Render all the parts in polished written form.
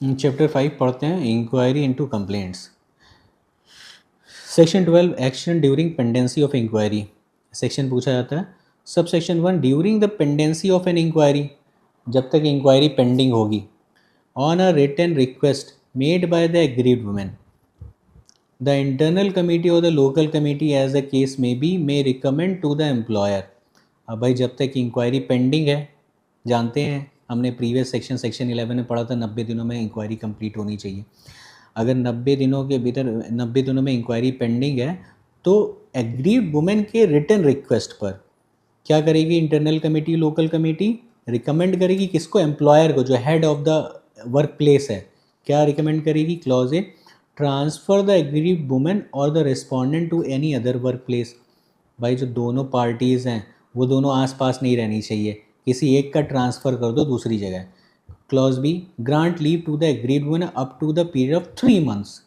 Chapter 5 पढ़ते हैं, inquiry into complaints. Section 12 action during pendency of inquiry. Section पूछा जाता है सब section 1 during the pendency of an inquiry, जब तक इंक्वायरी पेंडिंग होगी, on a written request made by the aggrieved women, the internal committee और the local committee as the case may be may recommend to the employer. अब भाई जब तक inquiry pending है, जानते हैं हमने प्रीवियस सेक्शन 11 में पढ़ा था 90 दिनों में इंक्वायरी कंप्लीट होनी चाहिए। अगर 90 दिनों के भीतर 90 दिनों में इंक्वायरी पेंडिंग है तो एग्रीड वुमेन के रिटन रिक्वेस्ट पर क्या करेगी internal committee local committee? Recommend करेगी किसको? एम्प्लॉयर को, जो head of the work place है। क्या रिकमेंड करेगी? Clause A transfer the aggrieved women और the respondent to any other work place. भाई जो दोनों पार्टीज़ हैं वो दोनों आसपास नहीं रहनी चाहिए, किसी एक का ट्रांसफ़र कर दो दूसरी जगह। Clause b grant leave to the aggrieved women up to the period of 3 months.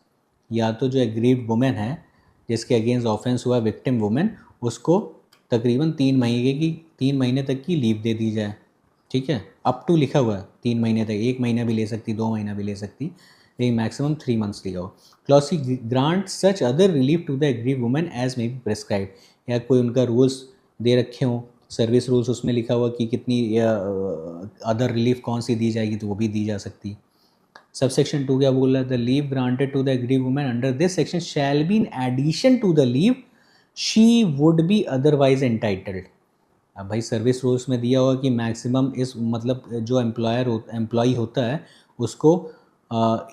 या तो जो एग्रीड वुमेन है जिसके अगेंस्ट ऑफेंस हुआ विक्टिम वुमेन, उसको तकरीबन 3 महीने तक की लीव दे दी जाए। ठीक है, अप टू लिखा हुआ है 3 महीने तक, 1 महीना भी ले सकती, 2 महीना भी ले सकती, लेकिन मैक्सिमम 3 मंथ्स लिखा हुआ। Clause c grant such other relief to the aggrieved women as may be prescribe. या कोई उनका रूल्स दे रखे हों, सर्विस रूल्स, उसमें लिखा हुआ कि कितनी अदर रिलीफ कौन सी दी जाएगी तो वो भी दी जा सकती। सबसेक्शन 2 क्या बोल रहा है? The leave granted to the aggrieved women under this section shall be in addition to the leave she would be otherwise entitled. अब भाई सर्विस रूल्स में दिया हुआ कि मैक्सिमम इस मतलब जो एम्प्लॉय होता है उसको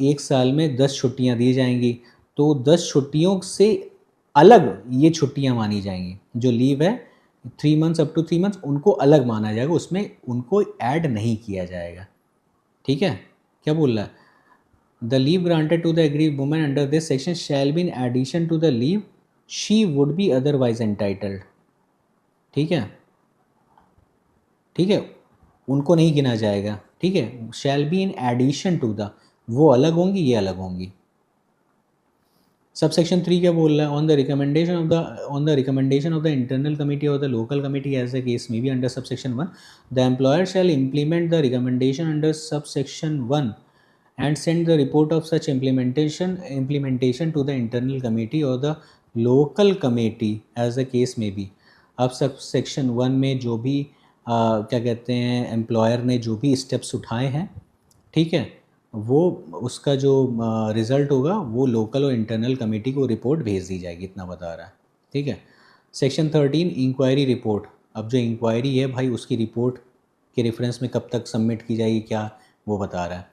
1 साल में 10 छुट्टियां दी जाएंगी, तो 10 छुट्टियों से अलग ये छुट्टियां मानी जाएंगी। जो लीव है 3 मंथ्स अप टू 3 मंथ्स उनको अलग माना जाएगा, उसमें उनको ऐड नहीं किया जाएगा। ठीक है, क्या बोल रहा है? The leave granted to the aggrieved women under this section shall be in addition to the leave she would be otherwise entitled. ठीक है, ठीक है, उनको नहीं गिना जाएगा। ठीक है, shall be in addition to the, वो अलग होंगी ये अलग होंगी। सबसेक्शन 3 क्या बोल रहा है? On the recommendation of the internal committee और the local committee as the case may be under subsection 1, the employer shall implement the recommendation under subsection 1 and send the report of such implementation to the internal committee or the local committee as the case may be। अब सब section 1 में जो भी क्या कहते हैं employer ने जो भी स्टेप्स उठाए हैं, ठीक है, वो उसका जो रिज़ल्ट होगा वो लोकल और इंटरनल कमेटी को रिपोर्ट भेज दी जाएगी, इतना बता रहा है। ठीक है, सेक्शन 13 इंक्वायरी रिपोर्ट। अब जो इंक्वायरी है भाई उसकी रिपोर्ट के रेफरेंस में कब तक सबमिट की जाएगी क्या, वो बता रहा है।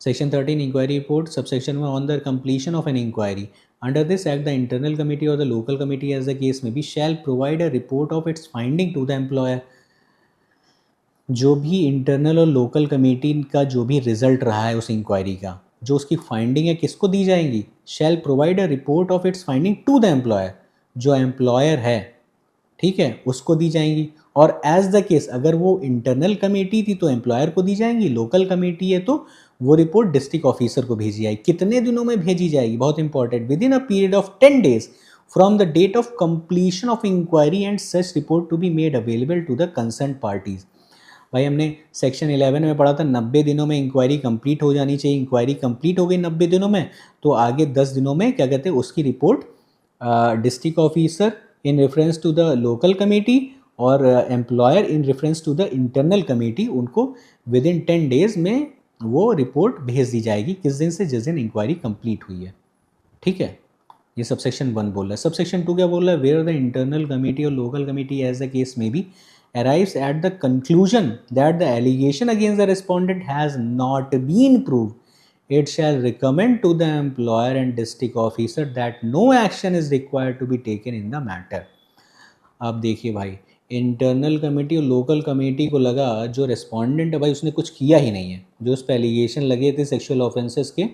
Section 13 Inquiry Report, subsection 1 on the completion of an inquiry. Under this act, the internal committee or the local committee as the case may be shall provide a report of its finding to the employer। जो भी internal और local committee का जो भी result रहा है उस inquiry का, जो उसकी फाइंडिंग है किसको दी जाएंगी? Shall provide a report of its finding to the employer, जो एम्प्लॉयर है, ठीक है, उसको दी जाएंगी। और एज द केस अगर वो इंटरनल कमेटी थी तो एम्प्लॉयर को दी जाएंगी, लोकल कमेटी है तो वो रिपोर्ट डिस्ट्रिक्ट ऑफिसर को भेजी जाएगी। कितने दिनों में भेजी जाएगी? बहुत important, within a period of 10 days from the date of completion of inquiry and such report to be made available to the concern parties. भाई हमने सेक्शन 11 में पढ़ा था 90 दिनों में इंक्वायरी कंप्लीट हो जानी चाहिए। इंक्वायरी कंप्लीट हो गई 90 दिनों में तो आगे 10 दिनों में क्या कहते हैं उसकी report district officer in reference to the local committee और employer in reference to the internal committee, उनको विद इन 10 days में वो रिपोर्ट भेज दी जाएगी, किस दिन से? जिस दिन इंक्वायरी कंप्लीट हुई है। ठीक है, ये सबसेक्शन 1 बोल रहा है। सबसेक्शन 2 क्या बोल रहा है? वेयर द इंटरनल कमेटी और local committee as the case may be arrives at the conclusion that the allegation against the respondent has not been proved, it shall recommend to the employer and district officer that no action is required to be taken in the matter। अब देखिए भाई, internal committee और local committee को लगा जो respondent है भाई उसने कुछ किया ही नहीं है, जो उस पर एलिगेशन लगे थे सेक्सुअल ऑफेंसेस के,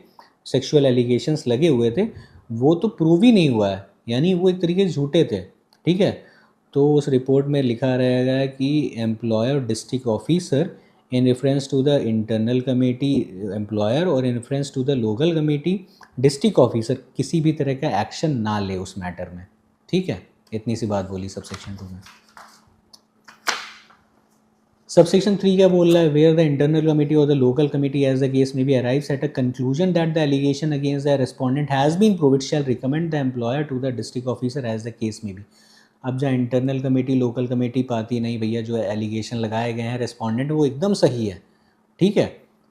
सेक्सुअल एलिगेशंस लगे हुए थे, वो तो प्रूव ही नहीं हुआ है, यानी वो एक तरीके से झूठे थे। ठीक है, तो उस रिपोर्ट में लिखा रहेगा कि employer district officer in reference to the internal committee employer और in reference to the local committee district officer किसी भी तरह का एक्शन ना ले उस मैटर में। ठीक है, इतनी सी बात बोली सबसेक्शन 2 में। सबसेक्शन 3 क्या बोल रहा है, वेयर द इंटरनल कमिटी और the local committee as the case may be arrives at a conclusion that the allegation against the respondent has been proved shall recommend the employer to the district officer as the case may be. अब जहाँ internal committee local committee पाती नहीं भैया जो allegation लगाए गए हैं respondent वो एकदम सही है, ठीक है,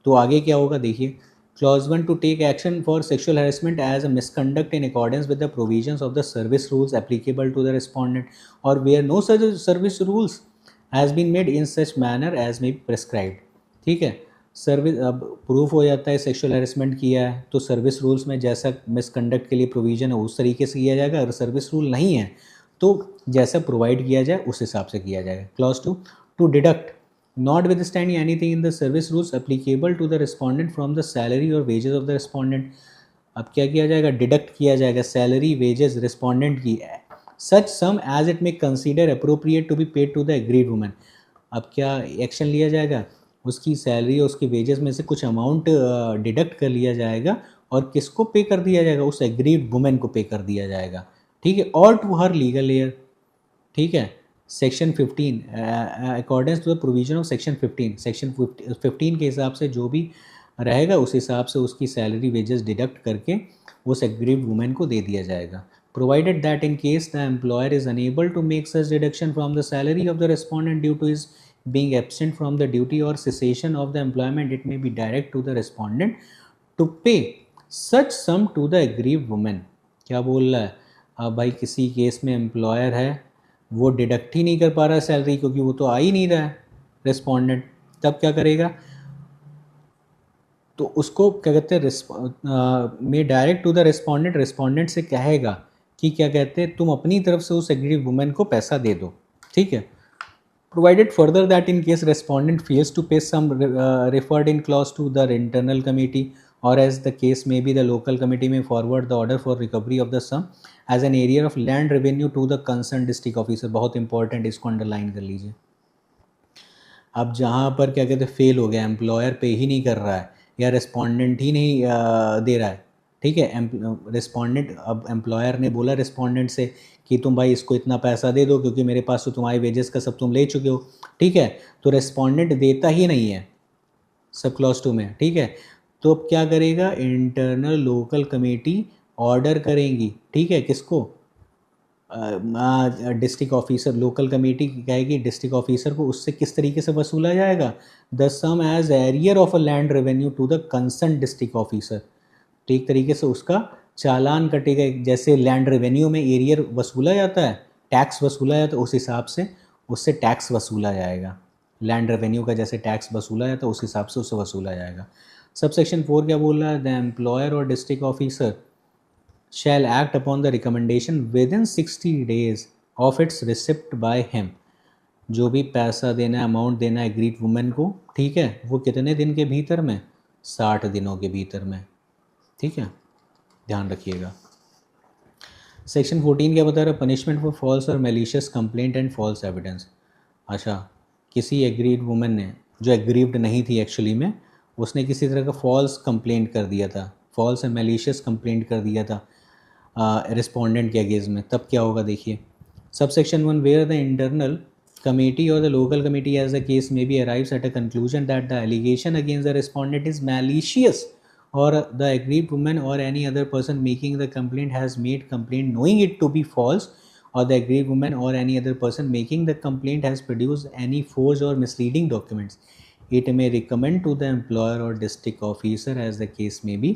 तो आगे क्या होगा देखिए, clause 1 to take action for sexual harassment as a misconduct in accordance with the provisions of the service rules applicable to the respondent और where no such service rules has been made in such manner as may be prescribed, ठीक है। Service अब proof हो जाता है sexual harassment किया है तो सर्विस रूल्स में जैसा मिसकंडक्ट के लिए प्रोविजन है उस तरीके से किया जाएगा, अगर सर्विस रूल नहीं है तो जैसा प्रोवाइड किया जाए उस हिसाब से किया जाएगा। Clause 2 to deduct notwithstanding anything in the service rules applicable to the respondent from the salary और वेजेस ऑफ द रिस्पॉन्डेंट। अब क्या किया जाएगा, डिडक्ट किया जाएगा सैलरी वेजेस रिस्पॉन्डेंट की such sum as it may consider appropriate to be paid to the aggrieved women. अब क्या एक्शन लिया जाएगा, उसकी सैलरी और उसके वेजेस में से कुछ अमाउंट डिडक्ट कर लिया जाएगा और किसको पे कर दिया जाएगा, उस एग्रीड वुमेन को पे कर दिया जाएगा, ठीक है, और टू हर लीगल एयर, ठीक है। Section 15 according to the provision of section 15, section 15 के हिसाब से जो भी रहेगा उस हिसाब से उसकी सैलरी वेजेस डिडक्ट करके उस एग्रीड वुमेन को दे दिया जाएगा। Provided that in case the employer is unable to make such deduction from the salary of the respondent due to his being absent from the duty or cessation of the employment, it may be direct to the respondent to pay such sum to the aggrieved woman। क्या बोल रहा है, अब भाई किसी case में employer है वो डिडक्ट ही नहीं कर पा रहा है सैलरी क्योंकि वो तो आ ही नहीं रहा है रेस्पोंडेंट, तब क्या करेगा, तो उसको क्या कहते हैं में direct to the respondent, respondent से कहेगा कि क्या कहते हैं तुम अपनी तरफ से उस एग्रीड वुमेन को पैसा दे दो, ठीक है। Provided further that in case respondent fails to pay sum referred in clause to the internal committee और as the case may be the local committee may forward the order for recovery of the sum as an arrear of land revenue to the concern district officer. बहुत important, इसको underline कर लीजिए। अब जहाँ पर क्या कहते हैं फेल हो गया, एम्प्लॉयर पे ही नहीं कर रहा है या रेस्पोंडेंट ही नहीं दे रहा है, ठीक है, रिस्पॉन्डेंट, अब एम्प्लॉयर ने बोला रिस्पॉन्डेंट से कि तुम भाई इसको इतना पैसा दे दो क्योंकि मेरे पास तो तुम्हारे वेजेस का सब तुम ले चुके हो, ठीक है, तो रिस्पॉन्डेंट देता ही नहीं है सब क्लॉज 2 में, ठीक है, तो अब क्या करेगा, इंटरनल लोकल कमेटी ऑर्डर करेंगी, ठीक है, किसको, डिस्ट्रिक्ट ऑफिसर, लोकल कमेटी कहेगी डिस्ट्रिक्ट ऑफिसर को उससे किस तरीके से वसूला जाएगा, the sum as arrear of a land revenue to the concern district officer, ठीक तरीके से उसका चालान कटेगा, जैसे लैंड रेवेन्यू में एरियर वसूला जाता है, टैक्स वसूला जाता है, उस हिसाब से उससे टैक्स वसूला जाएगा, लैंड रेवेन्यू का जैसे टैक्स वसूला जाता है उस हिसाब से उससे वसूला जाएगा। सब सेक्शन 4 क्या बोल रहा है, द एम्प्लॉयर और district officer shall act upon the recommendation within 60 days of its receipt by him। जो भी पैसा देना है, अमाउंट देना है एग्रीड वुमेन को, ठीक है, वो कितने दिन के भीतर में, 60 दिनों के भीतर में, ठीक है, ध्यान रखिएगा। सेक्शन 14 क्या बता रहा है, पनिशमेंट फॉर फॉल्स और malicious complaint and false evidence. अच्छा, किसी एग्रीड वुमेन ने जो एग्रीव्ड नहीं थी एक्चुअली में, उसने किसी तरह का फॉल्स कंप्लेंट कर दिया था, फॉल्स एंड मेलिशियस कंप्लेंट कर दिया था रिस्पोंडेंट के अगेंस्ट में, तब क्या होगा देखिए। Sub section 1 where the internal committee और the local committee as the case may be arrives at a conclusion that the allegation against the respondent is malicious or the aggrieved woman or any other person making the complaint has made complaint knowing it to be false, or the aggrieved woman or any other person making the complaint has produced any forged or misleading documents, it may recommend to the employer or district officer as the case may be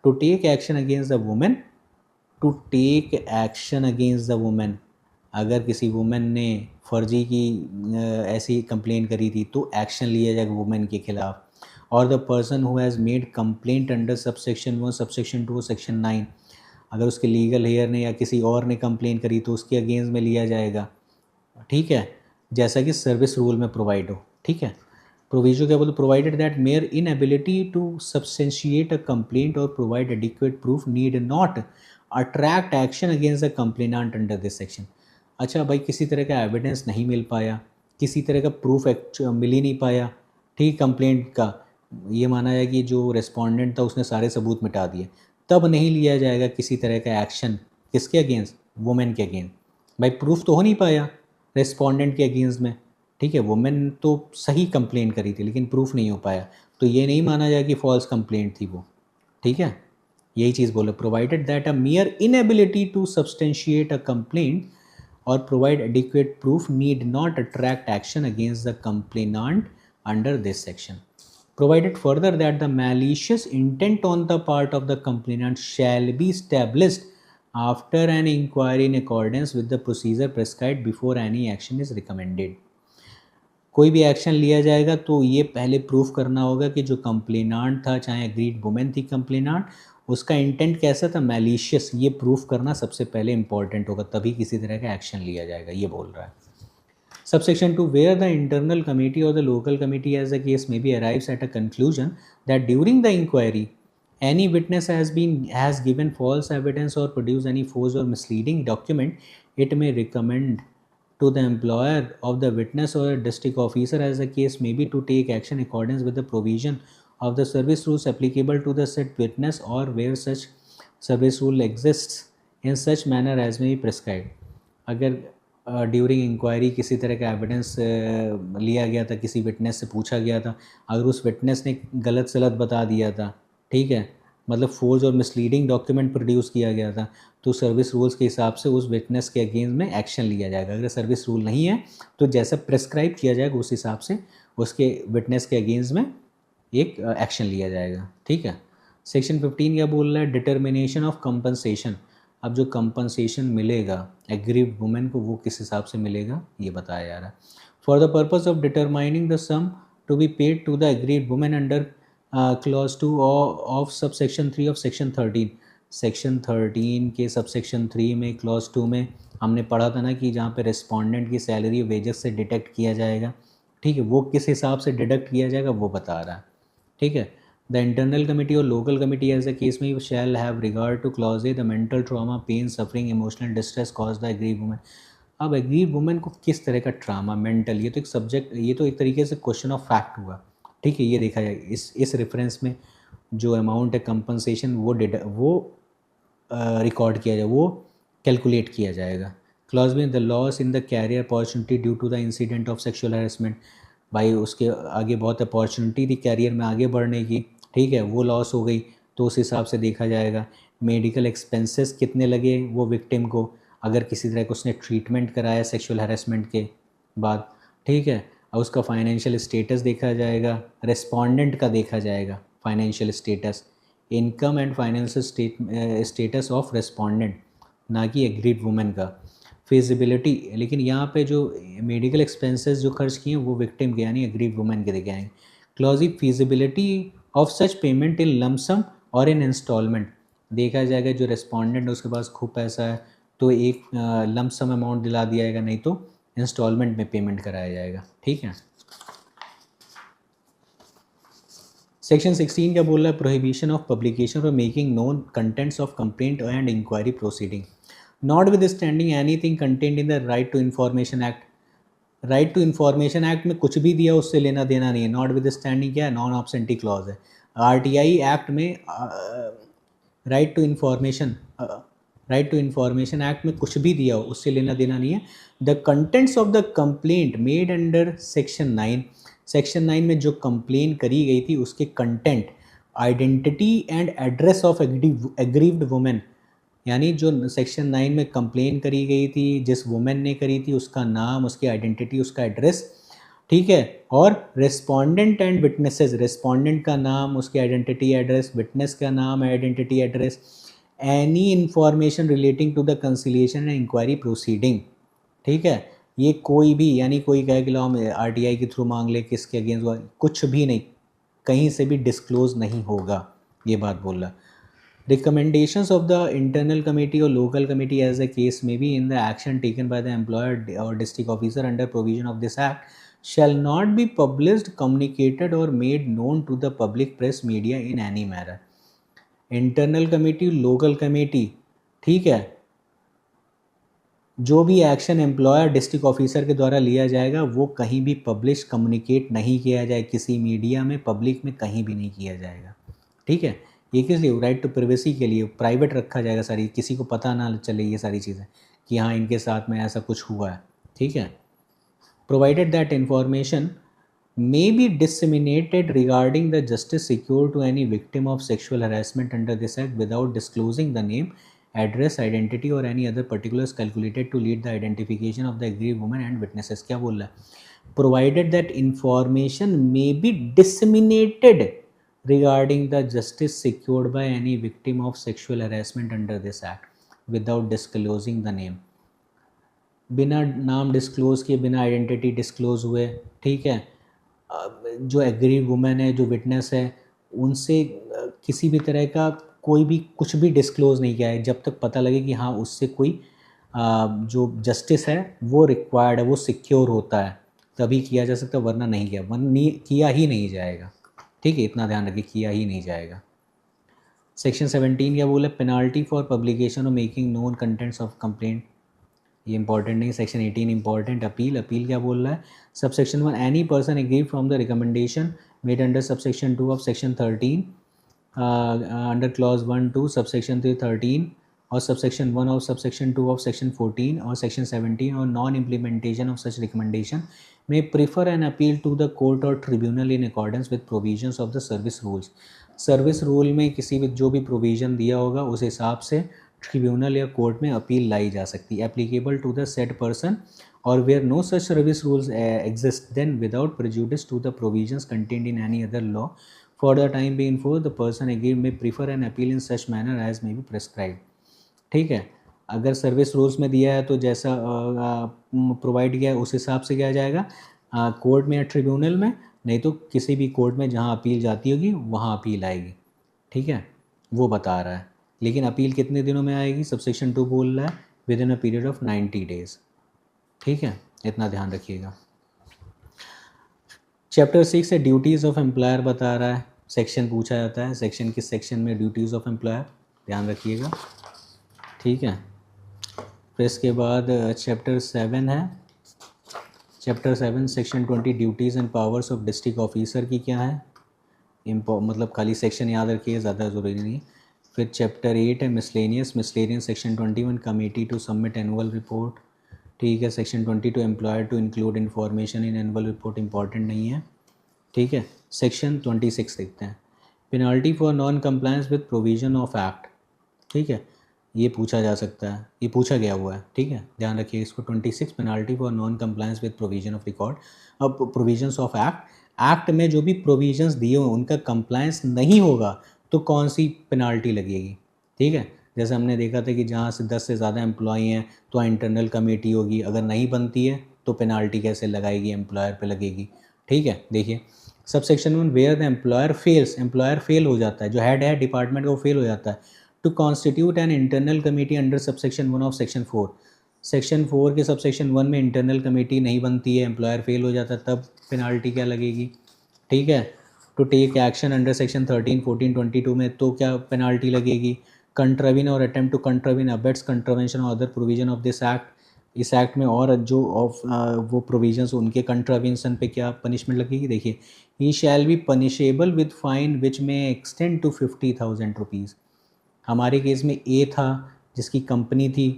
to take action against the woman, to take action against the woman। अगर किसी women ने फर्जी की ऐसी complaint करी थी तो action लिया जाएगा वुमेन के खिलाफ, और the person who has made complaint under subsection 1 subsection 2 section 9, अगर उसके लीगल हेयर ने या किसी और ने कंप्लेंट करी तो उसके अगेंस्ट में लिया जाएगा, ठीक है, जैसा कि सर्विस रूल में प्रोवाइड हो, ठीक है। प्रोविजो क्या बोलते, provided that mere inability to substantiate a complaint और provide adequate proof need not attract action against the complainant under this section. अच्छा भाई, किसी तरह का एविडेंस नहीं मिल पाया, किसी तरह का प्रूफ मिल ही नहीं पाया, ठीक, कंप्लेंट का ये माना जाए कि जो रेस्पोंडेंट था उसने सारे सबूत मिटा दिए, तब नहीं लिया जाएगा किसी तरह का एक्शन, किसके अगेंस्ट, वुमेन के अगेंस्ट। भाई प्रूफ तो हो नहीं पाया रेस्पोंडेंट के अगेंस्ट में, ठीक है, वुमेन तो सही कंप्लेन करी थी लेकिन प्रूफ नहीं हो पाया, तो ये नहीं माना जाए कि फॉल्स कंप्लेंट थी वो। ठीक है, यही चीज़ बोले, provided that a mere inability to substantiate a complaint or provide adequate proof need not attract action against the complainant under this section. Provided further that the malicious intent on the part of the complainant shall be established after an inquiry in accordance with the procedure prescribed before any action is recommended. कोई भी action लिया जाएगा तो ये पहले proof करना होगा कि जो कंप्लेनांट था, चाहे एग्रीड वुमेन थी कंप्लेनांट, उसका इंटेंट कैसा था, मैलिशियस, ये प्रूफ करना सबसे पहले इंपॉर्टेंट होगा, तभी किसी तरह का एक्शन लिया जाएगा, ये बोल रहा है। Subsection 2, where the internal committee or the local committee as the case may be arrives at a conclusion that during the inquiry any witness has given false evidence or produced any false or misleading document, it may recommend to the employer of the witness or a district officer as the case may be to take action in accordance with the provision of the service rules applicable to the said witness or where such service rule exists in such manner as may be prescribed. अगर during inquiry किसी तरह का evidence लिया गया था, किसी witness से पूछा गया था, अगर उस विटनेस ने गलत सलत बता दिया था, ठीक है, मतलब फोर्ज और मिसलीडिंग डॉक्यूमेंट प्रोड्यूस किया गया था, तो सर्विस रूल्स के हिसाब से उस विटनेस के अगेंस्ट में एक्शन लिया जाएगा। अगर सर्विस रूल नहीं है तो जैसा प्रिस्क्राइब किया जाएगा उस हिसाब से उसके विटनेस के अगेंस्ट में एक एक्शन लिया जाएगा। ठीक है, सेक्शन 15 क्या बोल रहा है, डिटर्मिनेशन ऑफ कंपनसेशन। अब जो कंपनसेशन मिलेगा एग्रीड वुमेन को वो किस हिसाब से मिलेगा ये बताया जा रहा है। For the purpose of determining the sum to be paid to the aggrieved women under clause 2 of subsection 3 of section 13। Section 13 के सब सेक्शन 3 में क्लॉज 2 में हमने पढ़ा था ना कि जहाँ पे रिस्पोंडेंट की सैलरी वेजेस से डिटेक्ट किया जाएगा, ठीक है, वो किस हिसाब से डिडक्ट किया जाएगा वो बता रहा है। ठीक है, the internal committee or local committee as the case may shall have regard to clause A the mental trauma, pain, suffering, emotional distress caused by aggrieved woman। अब एग्रीड वुमेन को किस तरह का ट्रामा, मेंटल, ये तो एक subject, ये तो एक तरीके से क्वेश्चन ऑफ फैक्ट हुआ। ठीक है, ये देखा जाए इस रेफरेंस में जो अमाउंट है कंपनसेशन वो रिकॉर्ड किया जाए, वो कैलकुलेट किया जाएगा। क्लॉज में the loss in the career opportunity due to the incident of sexual harassment, भाई उसके आगे बहुत अपॉर्चुनिटी थी कैरियर में आगे बढ़ने की, ठीक है, वो लॉस हो गई तो उस हिसाब से देखा जाएगा। मेडिकल एक्सपेंसेस कितने लगे वो विक्टिम को, अगर किसी तरह का उसने ट्रीटमेंट कराया सेक्सुअल हैरेसमेंट के बाद, ठीक है, और उसका फाइनेंशियल स्टेटस देखा जाएगा, रेस्पोंडेंट का देखा जाएगा financial status, income and financial status of respondent, ना कि एग्रीड वुमेन का। फिजिबिलिटी, लेकिन यहाँ पे जो मेडिकल एक्सपेंसेस जो खर्च किए हैं वो विक्टिम के यानी एग्रीड वुमेन के देखे आएंगे। Clause e feasibility of such payment in lump sum और इन इंस्टॉलमेंट, देखा जाएगा जो रेस्पोंडेंट उसके पास खूब पैसा है तो एक लमसम अमाउंट दिला दिया जाएगा, नहीं तो इंस्टॉलमेंट में पेमेंट कराया जाएगा। ठीक है, सेक्शन 16 क्या बोल रहा है, प्रोहिबिशन ऑफ पब्लिकेशन और making known contents of complaint and inquiry proceeding notwithstanding anything content in the right to information act. Right to information act में कुछ भी दिया उससे लेना देना नहीं है। नॉट विद स्टैंडिंग क्या है, नॉन ऑब्सेंटी क्लॉज है। आरटीआई एक्ट में राइट टू इन्फॉर्मेशन एक्ट में कुछ भी दिया हो उससे लेना देना नहीं है। The contents of the complaint made under section 9, section 9 में जो कंप्लेन करी गई थी उसके content, identity and address of aggrieved women, यानी जो सेक्शन 9 में कंप्लेन करी गई थी जिस वुमेन ने करी थी उसका नाम, उसकी आइडेंटिटी, उसका एड्रेस, ठीक है, और रेस्पोंडेंट एंड विटनेसेस, रेस्पोंडेंट का नाम, उसकी आइडेंटिटी एड्रेस, विटनेस का नाम, identity address, any information relating to the conciliation and inquiry proceeding. ठीक है, ये कोई भी, यानी कोई कहे कि लो हम आरटीआई के थ्रू मांग ले, किसके अगेंस्ट, कुछ भी नहीं, कहीं से भी डिस्क्लोज नहीं होगा, ये बात बोल रहा। Recommendations of the internal committee or local committee as the case may be in the action taken by the employer or district officer under provision of this act shall not be published, communicated or made known to the public, press, media in any manner। Internal committee, local committee, ठीक है, जो भी action employer district officer के द्वारा लिया जाएगा वो कहीं भी पब्लिश, कम्युनिकेट नहीं किया जाए, किसी मीडिया में, पब्लिक में कहीं भी नहीं किया जाएगा। ठीक है, ये किस लिए, राइट टू प्राइवेसी के लिए, प्राइवेट रखा जाएगा सारी, किसी को पता ना चले ये सारी चीज़ें कि हाँ इनके साथ में ऐसा कुछ हुआ है। ठीक है, provided that information may be disseminated regarding the justice secured to any victim of sexual harassment under this act without disclosing the name, address, identity or any other particulars calculated to lead the identification of the aggrieved woman and witnesses. क्या बोल रहा है? Provided that information may be disseminated regarding the justice secured by any victim of sexual harassment under this act without disclosing the name. बिना नाम disclose किए, बिना identity disclose हुए, ठीक है, जो एग्री वुमेन है, जो विटनेस है, उनसे किसी भी तरह का कोई भी कुछ भी डिस्क्लोज़ नहीं किया है जब तक पता लगे कि हाँ उससे कोई जो जस्टिस है वो रिक्वायर्ड है, वो सिक्योर होता है, तभी किया जा सकता, वरना नहीं किया, किया ही नहीं जाएगा। ठीक है, इतना ध्यान रखिए, किया ही नहीं जाएगा। सेक्शन 17 क्या बोला? पेनाल्टी फॉर पब्लिकेशन और making known contents of complaint, ये इंपॉर्टेंट नहीं। Section 18 important. अपील क्या बोल रहा है? Subsection 1 any person agree from the recommendation made under subsection 2 of section 13 under clause 1 2 subsection 3 13 और subsection 1 of subsection 2 of section 14 और section 17 और non implementation of such recommendation may prefer an appeal to the court और tribunal in accordance with provisions of the service rules. Service rule में किसी भी जो भी provision दिया होगा उस हिसाब से ट्रिब्यूनल या कोर्ट में अपील लाई जा सकती है। Applicable to the said person और where no such service rules exist then without prejudice to the provisions contained in any other law for the time being for the person again may prefer an appeal in such manner as may be prescribe. ठीक है, अगर service rules में दिया है तो जैसा provide किया है उस हिसाब से किया जाएगा कोर्ट में या ट्रिब्यूनल में, नहीं तो किसी भी कोर्ट में जहाँ अपील जाती होगी वहाँ अपील आएगी। ठीक है, वो बता रहा है। लेकिन अपील कितने दिनों में आएगी? सबसेक्शन 2 बोल रहा है with in a period of 90 days. ठीक है, इतना ध्यान रखिएगा। चैप्टर 6 से ड्यूटीज़ ऑफ एम्प्लॉयर बता रहा है, सेक्शन पूछा जाता है, सेक्शन किस सेक्शन में ड्यूटीज़ ऑफ एम्प्लॉयर, ध्यान रखिएगा। ठीक है, फिर इसके बाद चैप्टर 7 है। Chapter 7 section 20 duties and powers of district officer की क्या है, मतलब खाली सेक्शन याद रखिए, ज़्यादा ज़रूरी नहीं। फिर चैप्टर 8 है miscellaneous section 21 committee to submit annual report. ठीक है, section 22 employer to include information in annual report, important नहीं है। ठीक है, सेक्शन 26 देखते हैं, penalty for non compliance with provision of act. ठीक है, ये पूछा जा सकता है, ये पूछा गया हुआ है। ठीक है, ध्यान रखिए इसको। 26 penalty for non compliance with provision of record. अब प्रोविजंस ऑफ एक्ट में जो भी प्रोविजंस दिए हुए उनका कंप्लायंस नहीं होगा तो कौन सी पेनाल्टी लगेगी। ठीक है, जैसे हमने देखा था कि जहाँ से 10 से ज़्यादा एम्प्लॉय हैं तो इंटरनल कमेटी होगी, अगर नहीं बनती है तो पेनाल्टी कैसे लगाएगी, एम्प्लॉयर पे लगेगी। ठीक है, देखिए subsection 1 where the employer fails, employer fail हो जाता है, जो हेड है डिपार्टमेंट का वो फेल हो जाता है to constitute an internal committee under subsection 1 of section 4। Section 4 के सबसेक्शन 1 में इंटरनल कमेटी नहीं बनती है, एम्प्लॉयर फेल हो जाता है, तब पेनाल्टी क्या लगेगी। ठीक है, to take action under section 13 14 22 में तो क्या पेनाल्टी लगेगी। कंट्राविन और अटेम्प्ट टू कंट्राविन अबेट्स कंट्रावेंशन और other provision of this act, इस एक्ट में और जो ऑफ वो प्रोविजंस उनके कंट्रावेंशन पे क्या पनिशमेंट लगेगी। देखिए, he shall be punishable with fine which may extend to 50,000 rupees. हमारे केस में ए था जिसकी कंपनी थी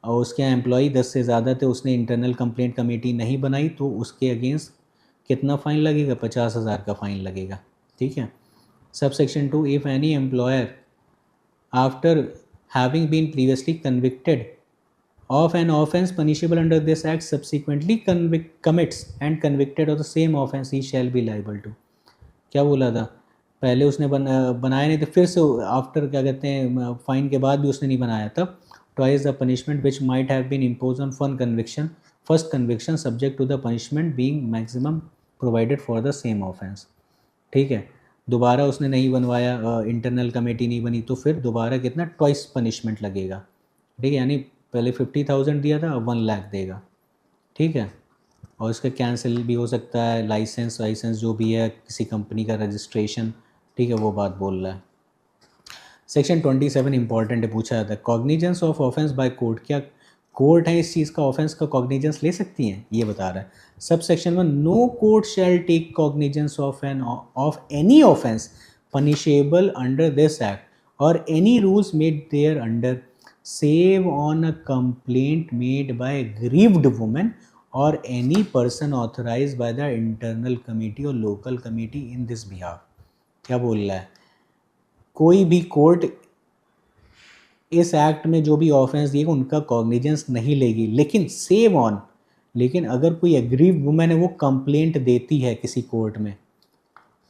और उसके यहाँ एम्प्लॉई 10 से ज़्यादा थे, उसने इंटरनल कंप्लेंट कमेटी नहीं बनाई तो उसके अगेंस्ट कितना फ़ाइन लगेगा, 50,000 का फ़ाइन लगेगा। ठीक है, sub section 2 if any employer after having been previously convicted of an offence punishable under this act subsequently commits and convicted of the same offence he shall be liable to. क्या बोला था, पहले उसने बनाया नहीं तो फिर से आफ्टर क्या कहते हैं फाइन के बाद भी उसने नहीं बनाया, तब twice the punishment which might have been impose on first conviction subject to the punishment being maximum provided for the same offence. ठीक है, दोबारा उसने नहीं बनवाया, इंटरनल कमेटी नहीं बनी तो फिर दोबारा कितना ट्वाइस पनिशमेंट लगेगा। ठीक है, यानी पहले 50,000 दिया था अब 1 लाख देगा। ठीक है, और इसका कैंसिल भी हो सकता है, लाइसेंस जो भी है किसी कंपनी का रजिस्ट्रेशन। ठीक है, वो बात बोल रहा है। सेक्शन 27 इंपॉर्टेंट है, पूछा जाता है cognizance of offence by court, क्या कोर्ट है इस चीज़ का ऑफेंस का कॉग्निजेंस ले सकती हैं, ये बता रहा है। सब section 1 no court shall take cognizance of any offence punishable under this act और any rules made thereunder save on a complaint made by aggrieved women और any person authorise by the internal committee और local committee in this behalf. क्या बोल रहा है, कोई भी court इस एक्ट में जो भी ऑफेंस दिएगा उनका कॉग्निजेंस नहीं लेगी, लेकिन सेव ऑन, लेकिन अगर कोई एग्रीव वुमेन है वो कंप्लेंट देती है किसी कोर्ट में,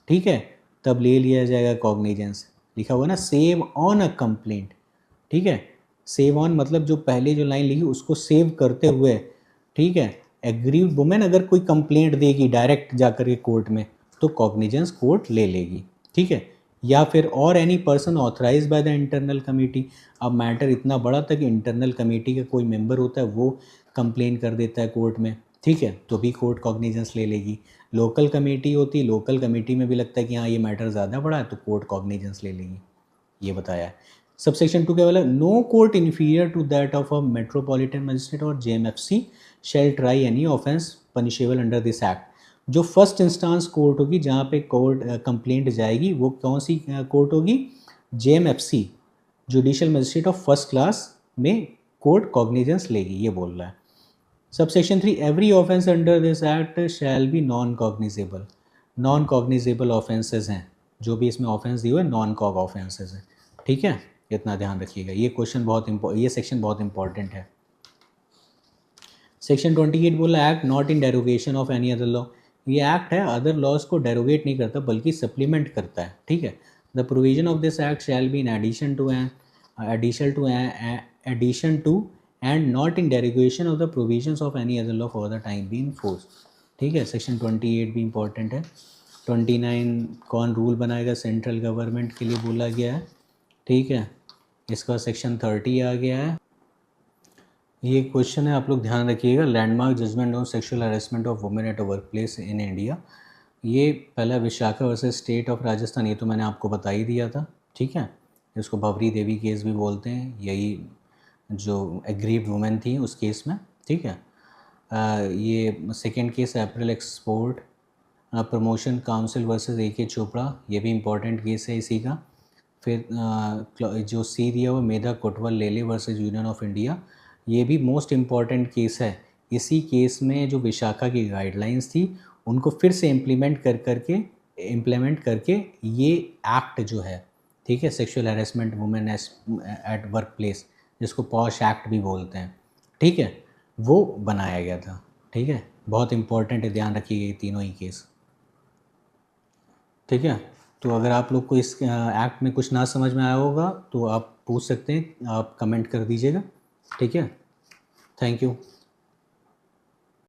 ठीक है, तब ले लिया जाएगा कॉग्निजेंस। लिखा हुआ ना सेव ऑन अ कंप्लेंट, ठीक है, सेव ऑन मतलब जो पहले जो लाइन लिखी उसको सेव करते हुए, ठीक है। एग्रीव वुमेन अगर कोई कंप्लेंट देगी डायरेक्ट जाकर के कोर्ट में तो कॉग्निजेंस कोर्ट ले लेगी, ठीक है। या फिर और any person authorise by the internal committee. अब मैटर इतना बड़ा था कि इंटरनल कमेटी का कोई मेंबर होता है वो कंप्लेन कर देता है कोर्ट में, ठीक है, तो भी कोर्ट कॉग्निजेंस ले लेगी। लोकल कमेटी होती, लोकल कमेटी में भी लगता है कि हाँ ये मैटर ज़्यादा बड़ा है तो कोर्ट कॉग्निजेंस ले लेगी, ये बताया है। सबसेक्शन 2 क्या बोला, no court inferior to that of a metropolitan magistrate और JMFC shall try any offence punishable under this act. जो फर्स्ट इंस्टांस कोर्ट होगी जहाँ पे कोर्ट कंप्लेंट जाएगी वो कौन सी कोर्ट होगी, JMFC, judicial magistrate of first class में कोर्ट कॉग्निजेंस लेगी, ये बोल रहा है। Subsection 3 every offence under this act shall be non cognizable. Non cognizable offences हैं, जो भी इसमें ऑफेंस दिए हुए नॉन कॉग ऑफेंसेस हैं, ठीक है, इतना ध्यान रखिएगा। ये क्वेश्चन ये सेक्शन बहुत इंपॉर्टेंट है। सेक्शन 28 बोला act not in derogation of any other law. ये एक्ट है अदर लॉज को डेरोगेट नहीं करता बल्कि सप्लीमेंट करता है, ठीक है। The provision of this act shall be in addition to and not in derogation of the provisions of any other law for the time बी इन फोर्स, ठीक है। सेक्शन 28 भी इंपॉर्टेंट है। 29 कौन रूल बनाएगा, सेंट्रल गवर्नमेंट के लिए बोला गया है, ठीक है। इसका सेक्शन 30 आ गया है। ये क्वेश्चन है, आप लोग ध्यान रखिएगा। Landmark judgment on sexual harassment of women at a work place in India. ये पहला Vishakha versus state of Rajasthan, ये तो मैंने आपको बता ही दिया था, ठीक है। इसको भवरी देवी केस भी बोलते हैं, यही जो एग्रीव्ड वुमेन थी उस केस में, ठीक है। ये second case apparel export promotion council versus A K. Chopra, ये भी इम्पोर्टेंट केस है इसी का। फिर जो सी दिया हुआ मेधा कोटवाल लेले वर्सेस यूनियन ऑफ इंडिया, ये भी मोस्ट इम्पॉर्टेंट केस है। इसी केस में जो विशाखा की गाइडलाइंस थी उनको फिर से इम्प्लीमेंट करके ये एक्ट जो है, ठीक है, sexual harassment women at work place, जिसको पॉश एक्ट भी बोलते हैं, ठीक है, वो बनाया गया था, ठीक है। बहुत इंपॉर्टेंट है, ध्यान रखिए ये तीनों ही केस, ठीक है। तो अगर आप लोग को इस एक्ट में कुछ ना समझ में आया होगा तो आप पूछ सकते हैं, आप कमेंट कर दीजिएगा, ठीक है। Thank you.